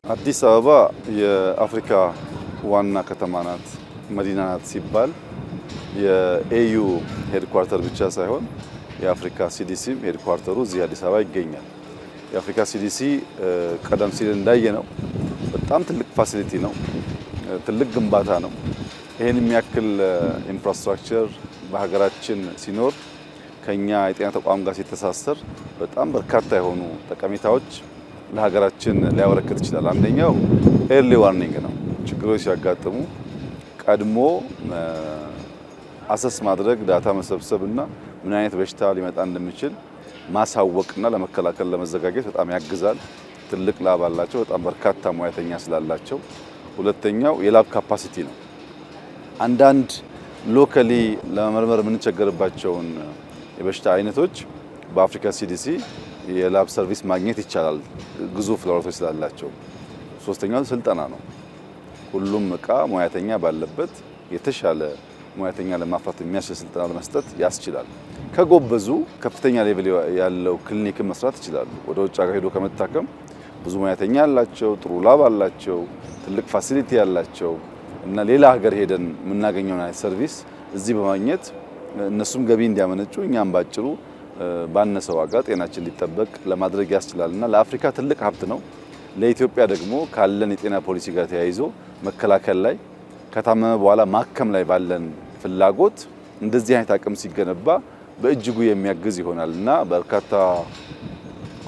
አዲስ አበባ የአፍሪካ ዋና ከተማ ናት፣ መዲና ናት ሲባል የኤዩ ሄድኳርተር ብቻ ሳይሆን የአፍሪካ ሲዲሲም ሄድኳርተሩ እዚህ አዲስ አበባ ይገኛል። የአፍሪካ ሲዲሲ ቀደም ሲል እንዳየነው በጣም ትልቅ ፋሲሊቲ ነው፣ ትልቅ ግንባታ ነው። ይሄን የሚያክል ኢንፍራስትራክቸር በሀገራችን ሲኖር ከኛ የጤና ተቋም ጋር ሲተሳሰር በጣም በርካታ የሆኑ ጠቀሜታዎች ለሀገራችን ሊያበረክት ይችላል። አንደኛው ኤርሊ ዋርኒንግ ነው። ችግሮች ሲያጋጥሙ ቀድሞ አሰስ ማድረግ፣ ዳታ መሰብሰብና ምን አይነት በሽታ ሊመጣ እንደሚችል ማሳወቅና ለመከላከል ለመዘጋጀት በጣም ያግዛል። ትልቅ ላብ አላቸው፣ በጣም በርካታ ሙያተኛ ስላላቸው። ሁለተኛው የላብ ካፓሲቲ ነው። አንዳንድ ሎካሊ ለመመርመር የምንቸገርባቸውን የበሽታ አይነቶች በአፍሪካ ሲዲሲ የላብ ሰርቪስ ማግኘት ይቻላል፣ ግዙፍ ላቦራቶሪ ስላላቸው። ሶስተኛው ስልጠና ነው። ሁሉም እቃ ሙያተኛ ባለበት የተሻለ ሙያተኛ ለማፍራት የሚያስችል ስልጠና ለመስጠት ያስችላል። ከጎበዙ ከፍተኛ ሌቭል ያለው ክሊኒክን መስራት ይችላሉ። ወደ ውጭ ሀገር ሄዶ ከመታከም ብዙ ሙያተኛ ያላቸው፣ ጥሩ ላብ አላቸው፣ ትልቅ ፋሲሊቲ ያላቸው እና ሌላ ሀገር ሄደን የምናገኘውን አይነት ሰርቪስ እዚህ በማግኘት እነሱም ገቢ እንዲያመነጩ እኛም ባጭሩ ባነሰ ዋጋ ጤናችን እንዲጠበቅ ለማድረግ ያስችላልና ለአፍሪካ ትልቅ ሀብት ነው። ለኢትዮጵያ ደግሞ ካለን የጤና ፖሊሲ ጋር ተያይዞ መከላከል ላይ ከታመመ በኋላ ማከም ላይ ባለን ፍላጎት እንደዚህ አይነት አቅም ሲገነባ በእጅጉ የሚያግዝ ይሆናልና በርካታ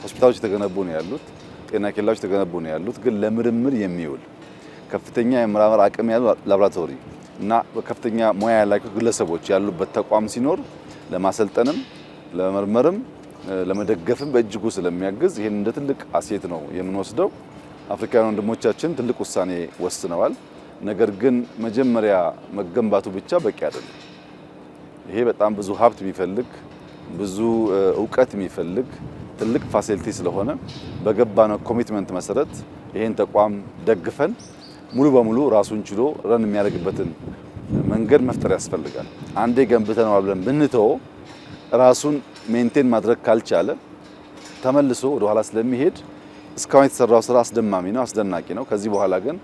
ሆስፒታሎች የተገነቡ ነው ያሉት፣ ጤና ኬላዎች የተገነቡ ነው ያሉት። ግን ለምርምር የሚውል ከፍተኛ የምርምር አቅም ያለው ላቦራቶሪ እና ከፍተኛ ሙያ ያላቸው ግለሰቦች ያሉበት ተቋም ሲኖር ለማሰልጠንም ለመመርመርም ለመደገፍም በእጅጉ ስለሚያግዝ ይሄን እንደ ትልቅ አሴት ነው የምንወስደው። አፍሪካውያን ወንድሞቻችን ትልቅ ውሳኔ ወስነዋል። ነገር ግን መጀመሪያ መገንባቱ ብቻ በቂ አይደለም። ይሄ በጣም ብዙ ሀብት የሚፈልግ ብዙ እውቀት የሚፈልግ ትልቅ ፋሲሊቲ ስለሆነ በገባነው ኮሚትመንት መሰረት ይሄን ተቋም ደግፈን ሙሉ በሙሉ ራሱን ችሎ ረን የሚያደርግበትን መንገድ መፍጠር ያስፈልጋል። አንዴ ገንብተነዋል ብለን ብንተው ራሱን ሜንቴን ማድረግ ካልቻለ ተመልሶ ወደ ኋላ ስለሚሄድ እስካሁን የተሰራው ስራ አስደማሚ ነው፣ አስደናቂ ነው። ከዚህ በኋላ ግን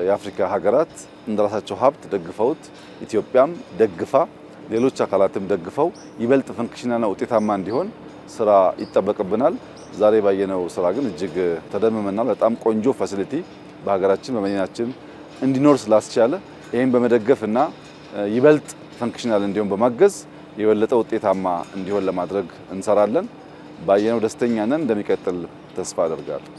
የአፍሪካ ሀገራት እንደራሳቸው ሀብት ደግፈውት ኢትዮጵያም ደግፋ ሌሎች አካላትም ደግፈው ይበልጥ ፈንክሽናልና ውጤታማ እንዲሆን ስራ ይጠበቅብናል። ዛሬ ባየነው ስራ ግን እጅግ ተደምመናል። በጣም ቆንጆ ፋሲሊቲ በሀገራችን በመዲናችን እንዲኖር ስላስቻለ ይሄን በመደገፍና ይበልጥ ፈንክሽናል እንዲሆን በማገዝ የበለጠ ውጤታማ እንዲሆን ለማድረግ እንሰራለን። ባየነው ደስተኛ ነን። እንደሚቀጥል ተስፋ አደርጋለሁ።